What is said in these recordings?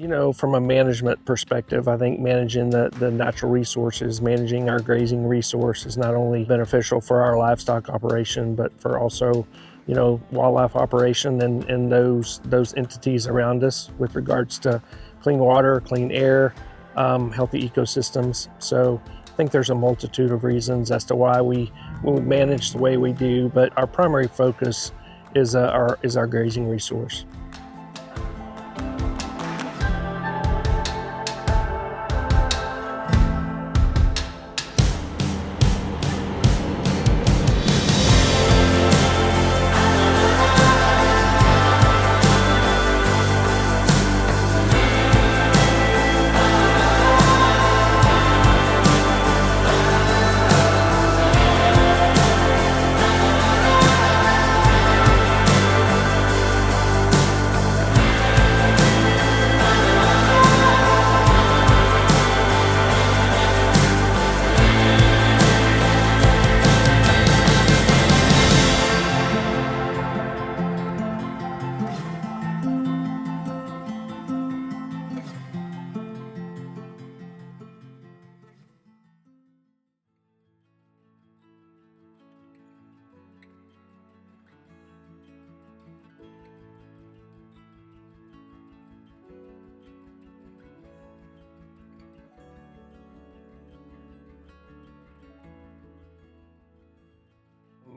You know, from a management perspective, I think managing the natural resources, managing our grazing resource is not only beneficial for our livestock operation, but for also, you know, wildlife operation and those entities around us with regards to clean water, clean air, healthy ecosystems. So I think there's a multitude of reasons as to why we manage the way we do, but our primary focus is our grazing resource.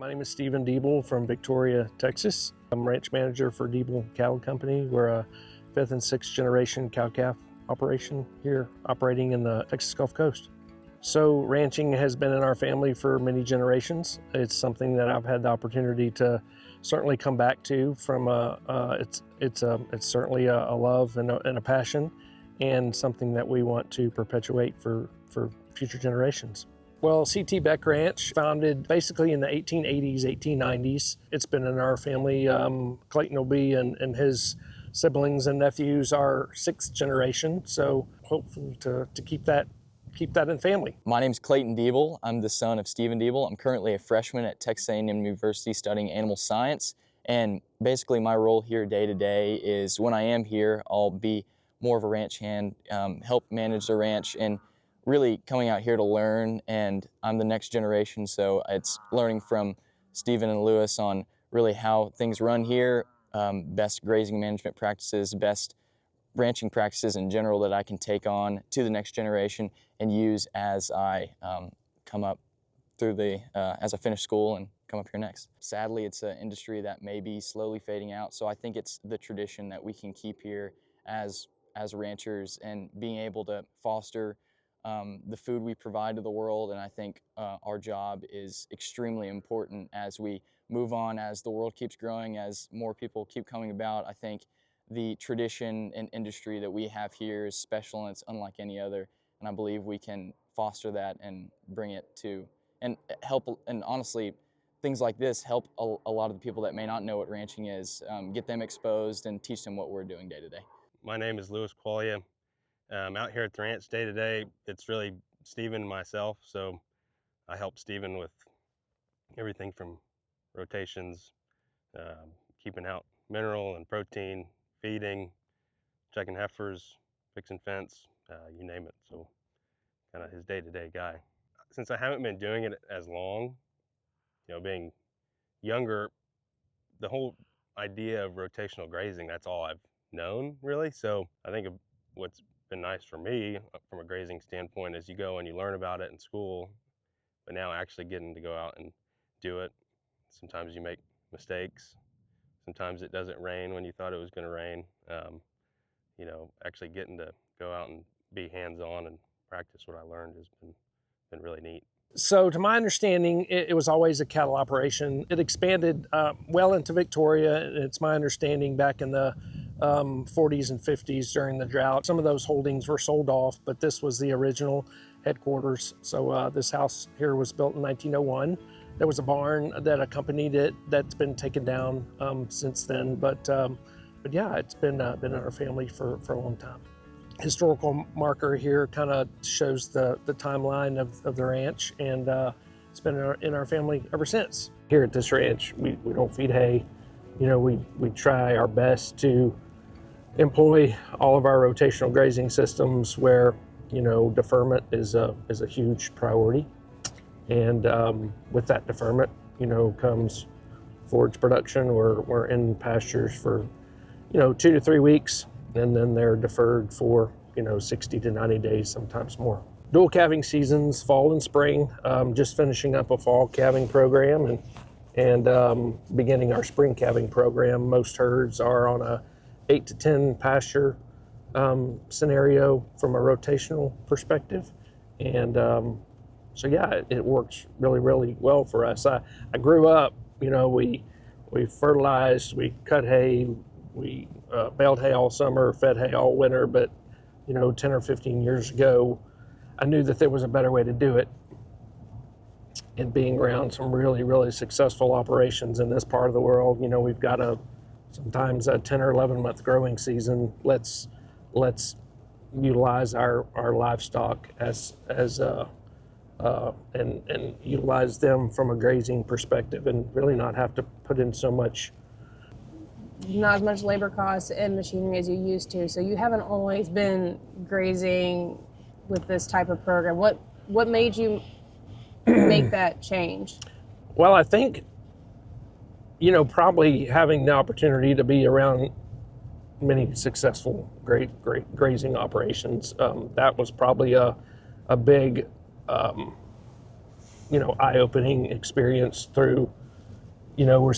My name is Stephen Diebel from Victoria, Texas. I'm ranch manager for Diebel Cattle Company. We're a 5th and 6th generation cow-calf operation here operating in the Texas Gulf Coast. So ranching has been in our family for many generations. It's something that I've had the opportunity to certainly come back to from it's certainly a love and a passion, and something that we want to perpetuate for future generations. Well, C.T. Beck Ranch, founded basically in the 1880s, 1890s. It's been in our family. Clayton will be and his siblings and nephews are 6th generation, so hopefully to keep that in family. My name's Clayton Diebel. I'm the son of Stephen Diebel. I'm currently a freshman at Texas A&M University studying animal science, and basically my role here day to day is when I am here, I'll be more of a ranch hand, help manage the ranch, and really coming out here to learn. And I'm the next generation, so it's learning from Stephen and Lewis on really how things run here, best grazing management practices, best ranching practices in general that I can take on to the next generation and use as I come up through as I finish school and come up here next. Sadly, it's an industry that may be slowly fading out, so I think it's the tradition that we can keep here as ranchers and being able to foster the food we provide to the world. And I think our job is extremely important as we move on, as the world keeps growing, as more people keep coming about. I think the tradition and industry that we have here is special and it's unlike any other. And I believe we can foster that and bring it to, and help, and honestly, things like this help a lot of the people that may not know what ranching is, get them exposed and teach them what we're doing day to day. My name is Louis Qualia. Out here at the ranch day to day, it's really Stephen and myself. So I help Stephen with everything from rotations, keeping out mineral and protein, feeding, checking heifers, fixing fence, you name it. So kind of his day to day guy. Since I haven't been doing it as long, you know, being younger, the whole idea of rotational grazing, that's all I've known really. So I think what's been nice for me from a grazing standpoint is you go and you learn about it in school, but now actually getting to go out and do it. Sometimes you make mistakes. Sometimes it doesn't rain when you thought it was going to rain. You know, actually getting to go out and be hands-on and practice what I learned has been really neat. So to my understanding, it was always a cattle operation. It expanded well into Victoria, and it's my understanding back in the 40s and 50s during the drought. Some of those holdings were sold off, but this was the original headquarters. So this house here was built in 1901. There was a barn that accompanied it that's been taken down since then. But yeah, it's been in our family for a long time. Historical marker here kind of shows the timeline of the ranch, and it's been in our family ever since. Here at this ranch, we don't feed hay. You know, we try our best to employ all of our rotational grazing systems where, you know, deferment is a huge priority. And with that deferment, you know, comes forage production. We're in pastures for, you know, 2 to 3 weeks, and then they're deferred for, you know, 60 to 90 days, sometimes more. Dual calving seasons, fall and spring. Just finishing up a fall calving program and beginning our spring calving program. Most herds are on a 8 to 10 pasture scenario from a rotational perspective, and so yeah, it works really, really well for us. I grew up, you know, we fertilized, we cut hay, we baled hay all summer, fed hay all winter, but, you know, 10 or 15 years ago, I knew that there was a better way to do it. And being around some really, really successful operations in this part of the world, you know, we've got sometimes a 10 or 11 month growing season. Let's utilize our livestock and utilize them from a grazing perspective, and really not have to put in not as much labor costs and machinery as you used to. So you haven't always been grazing with this type of program. What made you make that change? Well, I think, you know, probably having the opportunity to be around many successful great grazing operations, that was probably a big you know, eye-opening experience through, you know, we're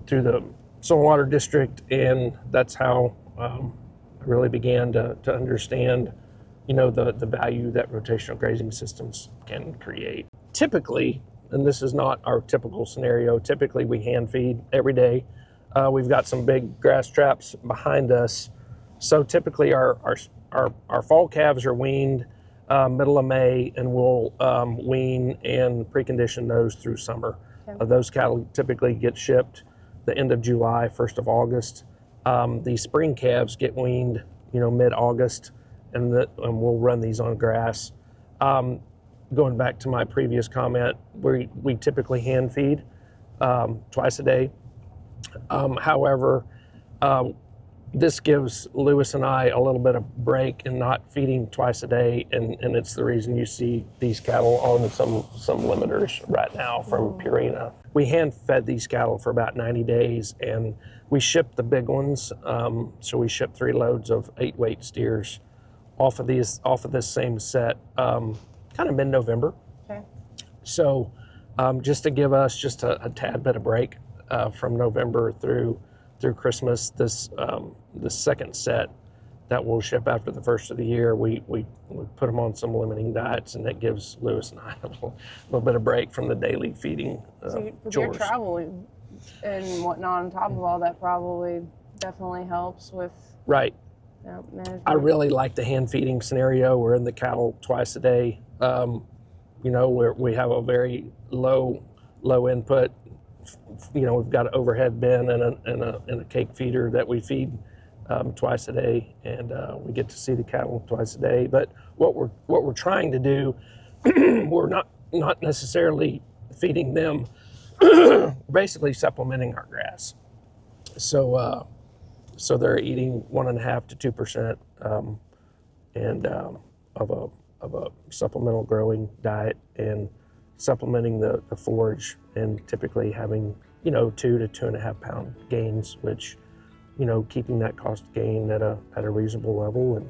through the Soil Water District, and that's how I really began to understand, you know, the value that rotational grazing systems can create. Typically, and this is not our typical scenario, typically we hand feed every day. We've got some big grass traps behind us, so typically our fall calves are weaned middle of May, and we'll wean and precondition those through summer. Okay. Those cattle typically get shipped the end of July, 1st of August. The spring calves get weaned, you know, mid-August, and we'll run these on grass. Going back to my previous comment, we typically hand feed twice a day. However, this gives Lewis and I a little bit of break in not feeding twice a day, and it's the reason you see these cattle on some limiters right now from Purina. We hand fed these cattle for about 90 days, and we shipped the big ones. So we shipped 3 loads of 8-weight steers off of this same set, kind of mid-November. Okay. So just to give us just a tad bit of break from November through Christmas, this second set that we'll ship after the first of the year, we put them on some limiting diets, and that gives Lewis and I a little bit of break from the daily feeding So with chores. your travel and whatnot on top of all that, probably definitely helps with Right. management. I really like the hand feeding scenario. We're in the cattle twice a day. You know, we have a very low input. You know, we've got an overhead bin and a cake feeder that we feed twice a day, and we get to see the cattle twice a day. But what we're trying to do, we're not necessarily feeding them, basically supplementing our grass. So they're eating 1.5% to 2% of a supplemental growing diet, and supplementing the forage, and typically having, you know, 2 to 2.5 pound gains, which, you know, keeping that cost gain at a reasonable level,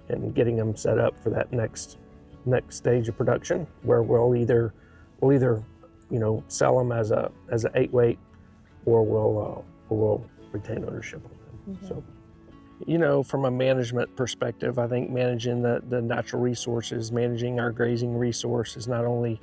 and getting them set up for that next stage of production, where we'll either you know, sell them as a 8-weight, or we'll retain ownership of them. Mm-hmm. So, you know, from a management perspective, I think managing the natural resources, managing our grazing resource is not only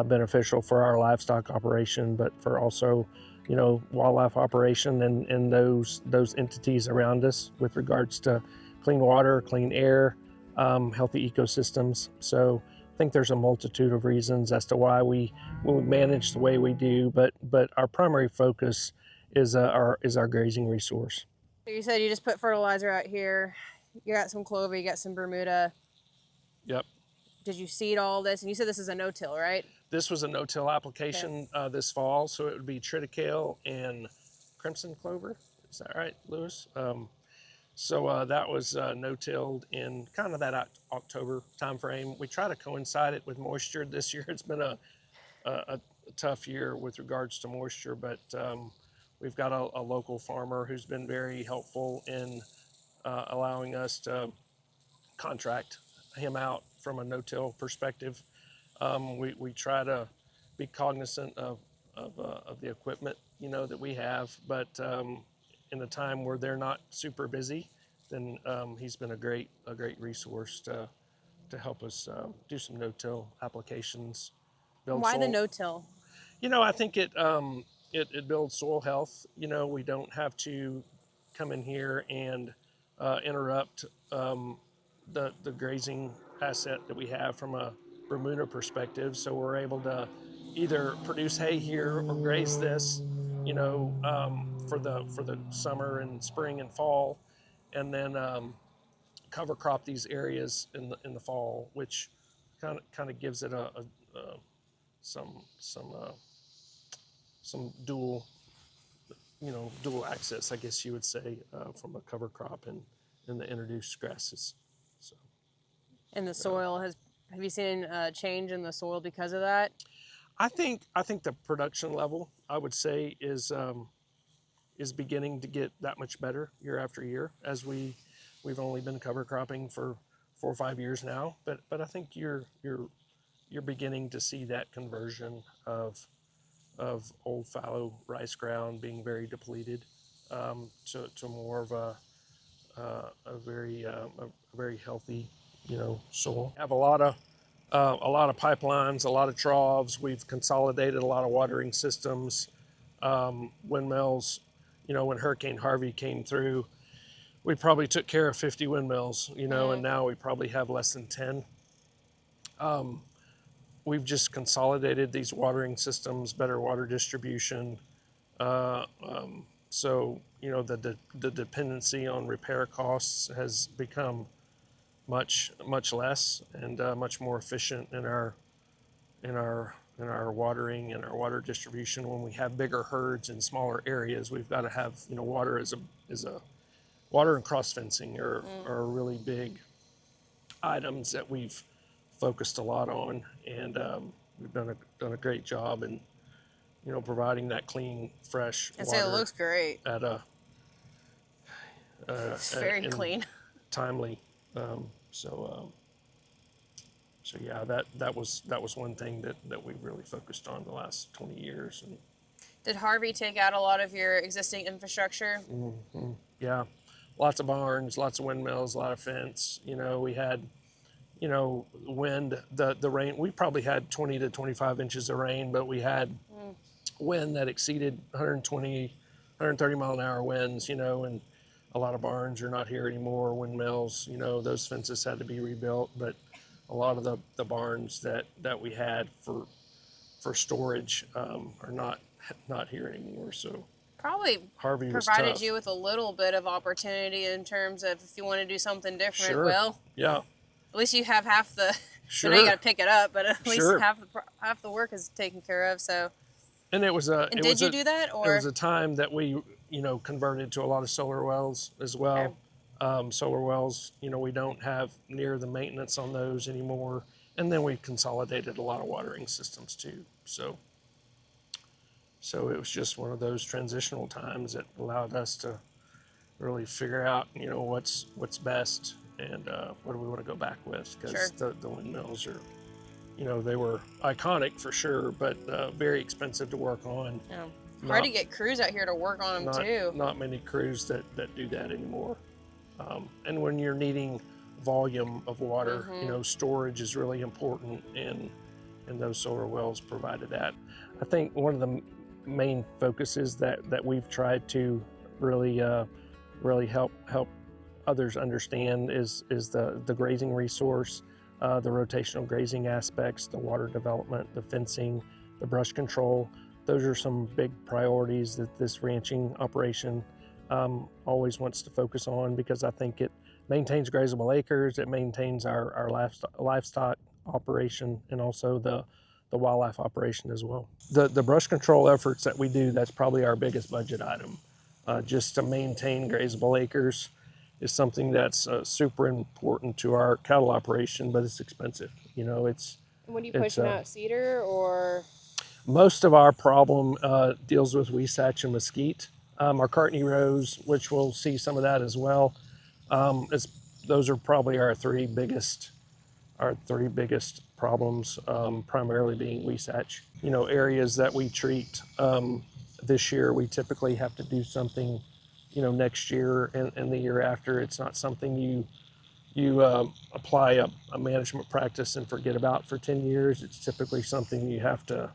beneficial for our livestock operation, but for also, you know, wildlife operation and those entities around us with regards to clean water, clean air, healthy ecosystems. So I think there's a multitude of reasons as to why we manage the way we do, but our primary focus is our grazing resource. So you said you just put fertilizer out here. You got some clover, you got some Bermuda. Yep. Did you seed all this? And you said this is a no-till, right? This was a no-till application this fall, so it would be triticale and crimson clover. Is that right, Lewis? So that was no-tilled in kind of that October timeframe. We try to coincide it with moisture. This year it's been a tough year with regards to moisture, but we've got a local farmer who's been very helpful in allowing us to contract him out from a no-till perspective. We try to be cognizant of the equipment, you know, that we have, but in a time where they're not super busy, then he's been a great resource to help us do some no-till applications. Why the no-till? You know, I think it builds soil health. You know, we don't have to come in here and interrupt the grazing asset that we have from a Bermuda perspective. So we're able to either produce hay here or graze this, you know, for the summer and spring and fall, and then cover crop these areas in the fall, which kind of gives it some some dual, you know, dual access, I guess you would say, from a cover crop and the introduced grasses. So. And the soil have you seen a change in the soil because of that? I think the production level, I would say, is beginning to get that much better year after year, as we've only been cover cropping for 4 or 5 years now, but I think you're beginning to see that conversion of old fallow rice ground being very depleted to more of a very healthy, you know, soil. Have a lot of pipelines, a lot of troughs. We've consolidated a lot of watering systems, windmills. You know, when Hurricane Harvey came through, we probably took care of 50 windmills, you know, and now we probably have less than 10. We've just consolidated these watering systems, better water distribution. So, you know, the dependency on repair costs has become much less and much more efficient in our watering and our water distribution. When we have bigger herds in smaller areas, we've got to have, you know, water a water and cross fencing are really big items that we've focused a lot on, and we've done a great job in, you know, providing that clean, fresh water. It looks great. At a it's very clean, timely. So yeah, that was one thing that we really focused on the last 20 years. And did Harvey take out a lot of your existing infrastructure? Mm-hmm. Yeah, lots of barns, lots of windmills, a lot of fence. You know, we had, you know, wind, the rain. We probably had 20 to 25 inches of rain, but we had wind that exceeded 120, 130 mile an hour winds, you know, and a lot of barns are not here anymore. Windmills, you know, those fences had to be rebuilt, but a lot of the barns that we had for storage are not here anymore. So probably Harvey provided you with a little bit of opportunity in terms of if you want to do something different. Sure. Well, yeah. At least you have half the. Sure. I know you got to pick it up, but at least Sure. half the work is taken care of. So. And it was a. And did you do that, or? It was a time that we, you know, converted to a lot of solar wells as well. Okay. Solar wells, you know, we don't have near the maintenance on those anymore, and then we consolidated a lot of watering systems too. So it was just one of those transitional times that allowed us to really figure out, you know, what's best and what do we want to go back with, because the windmills are, you know, they were iconic for sure, but very expensive to work on. Yeah. Hard to get crews out here to work on them too. Not many crews that do that anymore. And when you're needing volume of water, you know, storage is really important, and those solar wells provided that. I think one of the main focuses that we've tried to really help others understand is the grazing resource, the rotational grazing aspects, the water development, the fencing, the brush control. Those are some big priorities that this ranching operation always wants to focus on, because I think it maintains grazable acres, it maintains our livestock operation, and also the wildlife operation as well. The brush control efforts that we do, that's probably our biggest budget item, just to maintain grazable acres is something that's super important to our cattle operation, but it's expensive. You know, When you it's pushing out cedar or? most of our problem deals with weesach and mesquite. Our Courtney rose, which we'll see some of that as well. Those are probably our three biggest problems, primarily being weesach. You know, areas that we treat this year, we typically have to do something, you know, next year and the year after. It's not something you apply a management practice and forget about for 10 years. It's typically something you have to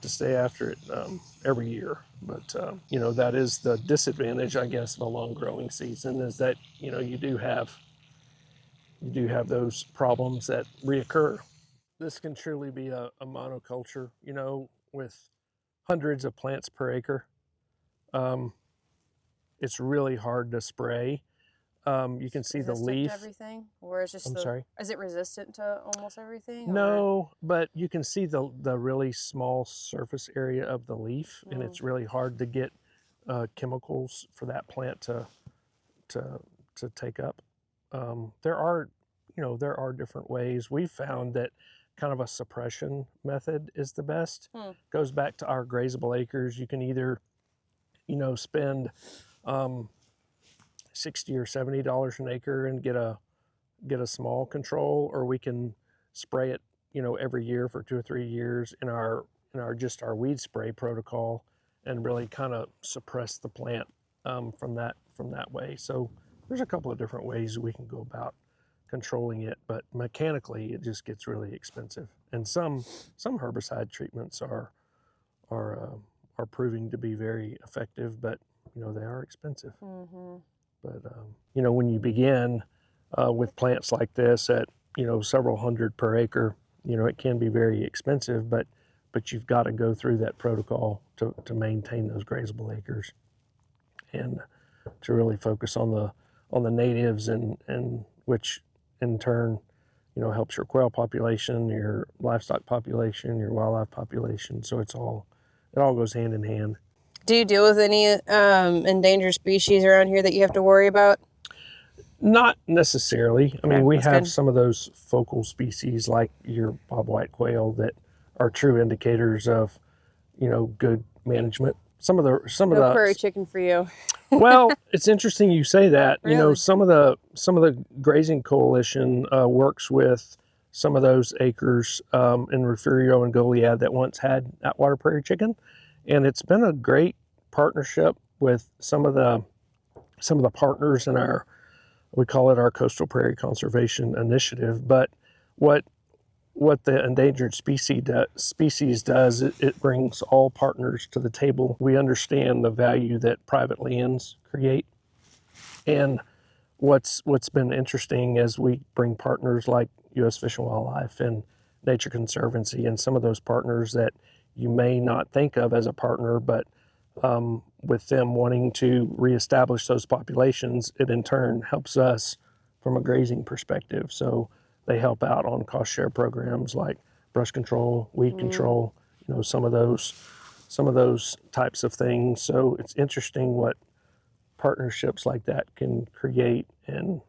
stay after it every year. But you know, that is the disadvantage, I guess, of a long growing season, is that, you know, you do have those problems that reoccur. This can truly be a monoculture, you know, with hundreds of plants per acre. It's really hard to spray. You can see the leaf. To everything, or is just I'm sorry. Is it resistant to almost everything? No, but you can see the really small surface area of the leaf, and it's really hard to get chemicals for that plant to take up. There are different ways. We've found that kind of a suppression method is the best. Goes back to our grazable acres. You can either, you know, spend $60 or $70 an acre and get a small control, or we can spray it, you know, every year for 2 or 3 years in our weed spray protocol, and really kind of suppress the plant from that way. So there's a couple of different ways we can go about controlling it, but mechanically it just gets really expensive. And some herbicide treatments are proving to be very effective, but you know, they are expensive. But you know, when you begin with plants like this at, you know, several hundred per acre, you know, it can be very expensive, but you've got to go through that protocol to maintain those grazable acres, and to really focus on the natives, and which in turn, you know, helps your quail population, your livestock population, your wildlife population. So it all goes hand in hand. Do you deal with any endangered species around here that you have to worry about? Not necessarily. I mean, we have good. some of those focal species like your bobwhite quail that are true indicators of, you know, good management. Some of the prairie chicken for you. Well, it's interesting you say that. Really? You know, some of the Grazing Coalition works with some of those acres in Refugio and Goliad that once had Atwater prairie chicken, and it's been a great partnership with some of the partners in we call it our Coastal Prairie Conservation Initiative. But what the endangered species does, it brings all partners to the table. We understand the value that private lands create, and what's been interesting as we bring partners like U.S. Fish and Wildlife and Nature Conservancy, and some of those partners that you may not think of as a partner, but with them wanting to reestablish those populations, it in turn helps us from a grazing perspective. So they help out on cost share programs like brush control, weed control, you know, some of those types of things. So it's interesting what partnerships like that can create, and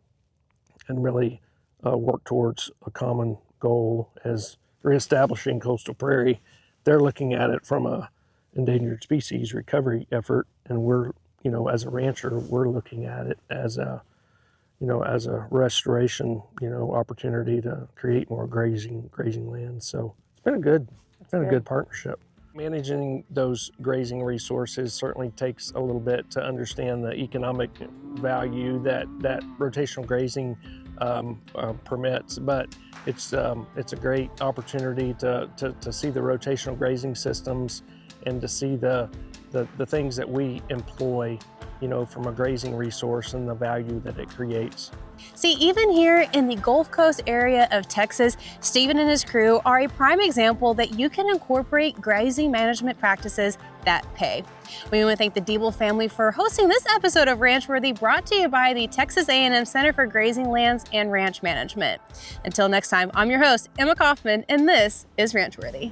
really work towards a common goal as reestablishing coastal prairie. They're looking at it from a endangered species recovery effort, and we're, you know, as a rancher, we're looking at it as a restoration, you know, opportunity to create more grazing land. So it's been a good partnership. Managing those grazing resources certainly takes a little bit to understand the economic value that rotational grazing permits, but it's a great opportunity to see the rotational grazing systems, and to see the things that we employ, you know, from a grazing resource and the value that it creates. See, even here in the Gulf Coast area of Texas, Stephen and his crew are a prime example that you can incorporate grazing management practices that pay. We want to thank the Diebel family for hosting this episode of Ranchworthy, brought to you by the Texas A&M Center for Grazing Lands and Ranch Management. Until next time, I'm your host, Emma Coffman, and this is Ranchworthy.